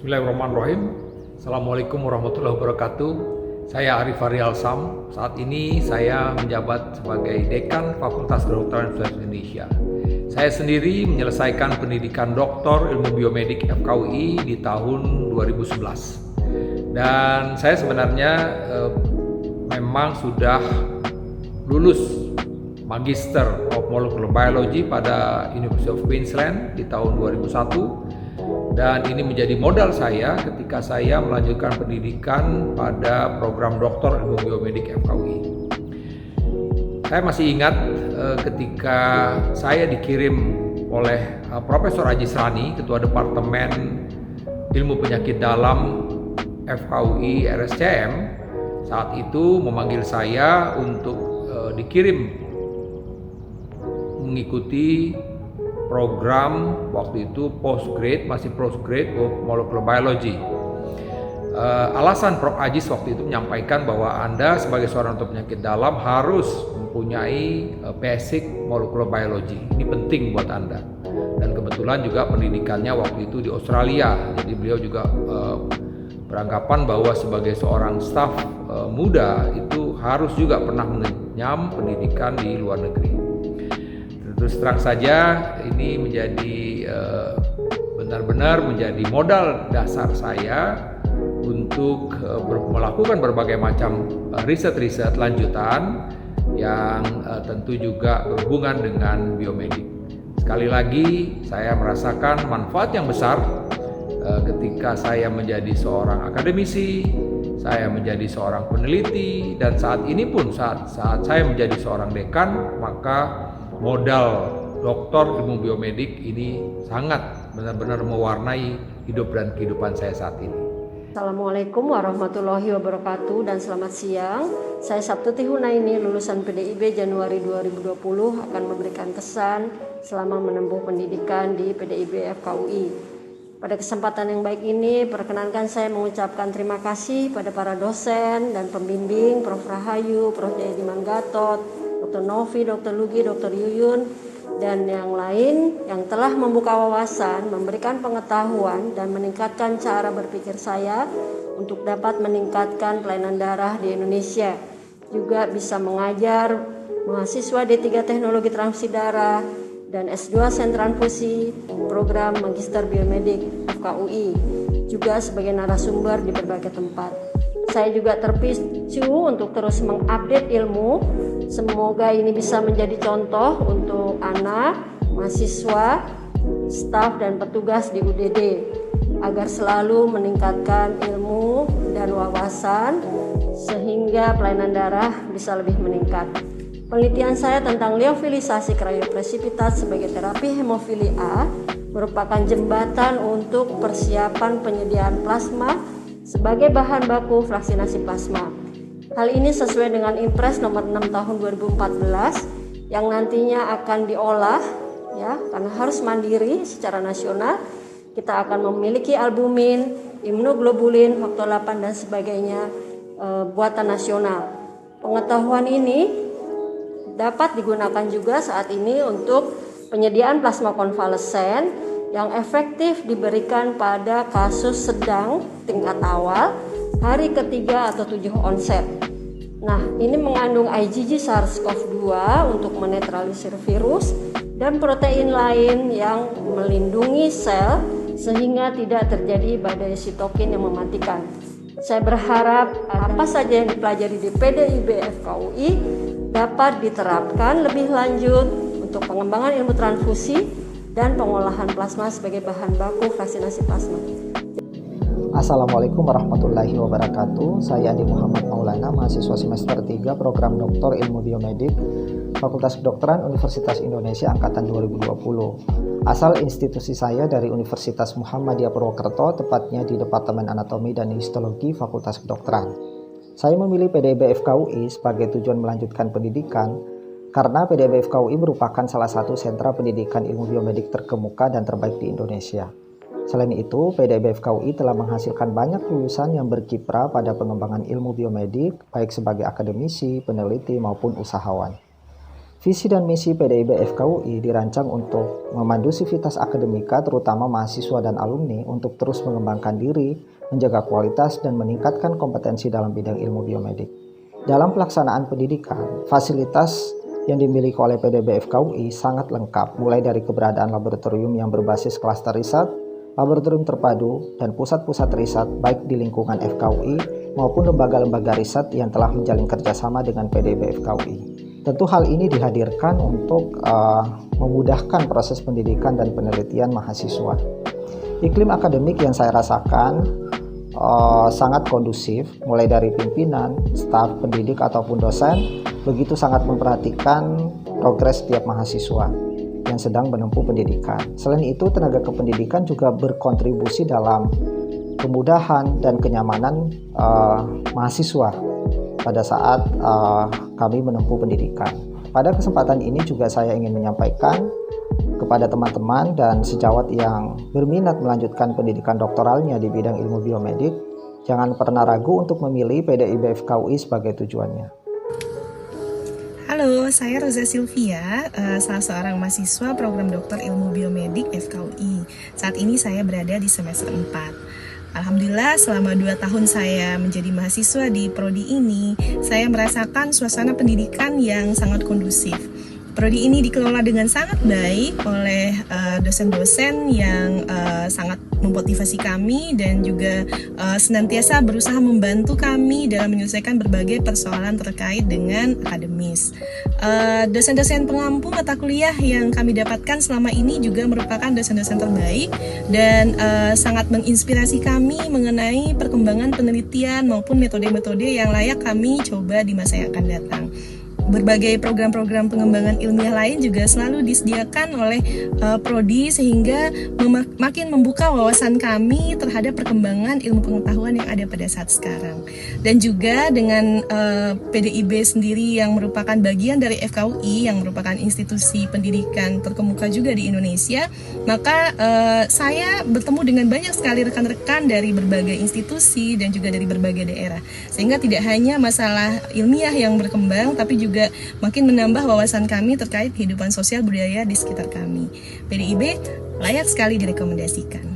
Bismillahirrahmanirrahim. Assalamualaikum warahmatullahi wabarakatuh. Saya Arif Faryalsam. Saat ini saya menjabat sebagai Dekan Fakultas Kedokteran Universitas Indonesia. Saya sendiri menyelesaikan pendidikan Doktor Ilmu Biomedik FKUI di tahun 2011. Dan saya sebenarnya memang sudah lulus Magister of Molecular Biology pada University of Queensland di tahun 2001. Dan ini menjadi modal saya ketika saya melanjutkan pendidikan pada program Doktor Ilmu Biomedik FKUI. Saya masih ingat ketika saya dikirim oleh Profesor Ajis Rani, Ketua Departemen Ilmu Penyakit Dalam FKUI RSCM, saat itu memanggil saya untuk dikirim mengikuti program waktu itu masih postgrade of molecular biology. Alasan Prof. Ajis waktu itu menyampaikan bahwa Anda sebagai seorang dokter penyakit dalam harus mempunyai basic molecular biology. Ini penting buat Anda. Dan kebetulan juga pendidikannya waktu itu di Australia. Jadi beliau juga beranggapan bahwa sebagai seorang staf muda itu harus juga pernah mengenyam pendidikan di luar negeri. Terus terang saja ini menjadi benar-benar menjadi modal dasar saya untuk melakukan berbagai macam riset-riset lanjutan yang tentu juga berhubungan dengan biomedik. Sekali lagi saya merasakan manfaat yang besar ketika saya menjadi seorang akademisi, saya menjadi seorang peneliti, dan saat ini pun saat saya menjadi seorang dekan, maka modal Doktor Ilmu Biomedik ini sangat benar-benar mewarnai hidup dan kehidupan saya saat ini. Assalamualaikum warahmatullahi wabarakatuh dan selamat siang. Saya Sabtuti Hunaini, lulusan PDIB Januari 2020, akan memberikan kesan selama menempuh pendidikan di PDIB FKUI. Pada kesempatan yang baik ini, perkenankan saya mengucapkan terima kasih pada para dosen dan pembimbing, Prof. Rahayu, Prof. Jayadiman Gatot, Dr. Novi, Dr. Lugi, Dr. Yuyun, dan yang lain yang telah membuka wawasan, memberikan pengetahuan, dan meningkatkan cara berpikir saya untuk dapat meningkatkan pelayanan darah di Indonesia. Juga bisa mengajar mahasiswa D3 Teknologi Transfusi Darah dan S2 Sentransfusi program Magister Biomedik FKUI, juga sebagai narasumber di berbagai tempat. Saya juga terpicu untuk terus mengupdate ilmu. Semoga ini bisa menjadi contoh untuk anak, mahasiswa, staf, dan petugas di UDD agar selalu meningkatkan ilmu dan wawasan sehingga pelayanan darah bisa lebih meningkat. Penelitian saya tentang liofilisasi kriopresipitat sebagai terapi hemofili A merupakan jembatan untuk persiapan penyediaan plasma sebagai bahan baku vaksinasi plasma. Hal ini sesuai dengan Impres nomor 6 tahun 2014 yang nantinya akan diolah ya, karena harus mandiri secara nasional. Kita akan memiliki albumin, imunoglobulin, faktor 8 dan sebagainya buatan nasional. Pengetahuan ini dapat digunakan juga saat ini untuk penyediaan plasma konvalesen yang efektif diberikan pada kasus sedang tingkat awal, hari ketiga atau 7 onset. Nah, ini mengandung IgG SARS-CoV-2 untuk menetralisir virus dan protein lain yang melindungi sel sehingga tidak terjadi badai sitokin yang mematikan. Saya berharap apa saja yang dipelajari di PDIB FKUI dapat diterapkan lebih lanjut untuk pengembangan ilmu transfusi dan pengolahan plasma sebagai bahan baku vaksinasi plasma. Assalamualaikum warahmatullahi wabarakatuh. Saya Adi Muhammad Maulana, mahasiswa semester 3 program Doktor Ilmu Biomedik Fakultas Kedokteran Universitas Indonesia angkatan 2020. Asal institusi saya dari Universitas Muhammadiyah Purwokerto, tepatnya di Departemen Anatomi dan Histologi Fakultas Kedokteran. Saya memilih PDIB FKUI sebagai tujuan melanjutkan pendidikan karena PDIB FKUI merupakan salah satu sentra pendidikan ilmu biomedik terkemuka dan terbaik di Indonesia. Selain itu, PDIB FKUI telah menghasilkan banyak lulusan yang berkiprah pada pengembangan ilmu biomedik, baik sebagai akademisi, peneliti, maupun usahawan. Visi dan misi PDIB FKUI dirancang untuk memandu sivitas akademika terutama mahasiswa dan alumni untuk terus mengembangkan diri, menjaga kualitas, dan meningkatkan kompetensi dalam bidang ilmu biomedik. Dalam pelaksanaan pendidikan, fasilitas yang dimiliki oleh PDIB FKUI sangat lengkap, mulai dari keberadaan laboratorium yang berbasis klaster riset, laboratorium terpadu, dan pusat-pusat riset baik di lingkungan FKUI maupun lembaga-lembaga riset yang telah menjalin kerjasama dengan PDIB FKUI. Tentu hal ini dihadirkan untuk memudahkan proses pendidikan dan penelitian mahasiswa. Iklim akademik yang saya rasakan sangat kondusif, mulai dari pimpinan, staf pendidik ataupun dosen, begitu sangat memperhatikan progres setiap mahasiswa yang sedang menempuh pendidikan. Selain itu, tenaga kependidikan juga berkontribusi dalam kemudahan dan kenyamanan mahasiswa pada saat kami menempuh pendidikan. Pada kesempatan ini juga saya ingin menyampaikan kepada teman-teman dan sejawat yang berminat melanjutkan pendidikan doktoralnya di bidang ilmu biomedik, jangan pernah ragu untuk memilih PDIB FKUI sebagai tujuannya. Halo, saya Rosa Sylvia, salah seorang mahasiswa program doktor ilmu biomedik FKUI. Saat ini saya berada di semester 4. Alhamdulillah selama 2 tahun saya menjadi mahasiswa di prodi ini, saya merasakan suasana pendidikan yang sangat kondusif. Prodi ini dikelola dengan sangat baik oleh dosen-dosen yang sangat memotivasi kami dan juga senantiasa berusaha membantu kami dalam menyelesaikan berbagai persoalan terkait dengan akademis. Dosen-dosen pengampu mata kuliah yang kami dapatkan selama ini juga merupakan dosen-dosen terbaik dan sangat menginspirasi kami mengenai perkembangan penelitian maupun metode-metode yang layak kami coba di masa yang akan datang. Berbagai program-program pengembangan ilmiah lain juga selalu disediakan oleh prodi sehingga makin membuka wawasan kami terhadap perkembangan ilmu pengetahuan yang ada pada saat sekarang. Dan juga dengan PDIB sendiri yang merupakan bagian dari FKUI yang merupakan institusi pendidikan terkemuka juga di Indonesia, maka saya bertemu dengan banyak sekali rekan-rekan dari berbagai institusi dan juga dari berbagai daerah. Sehingga tidak hanya masalah ilmiah yang berkembang, tapi juga makin menambah wawasan kami terkait kehidupan sosial budaya di sekitar kami. PDIB layak sekali direkomendasikan.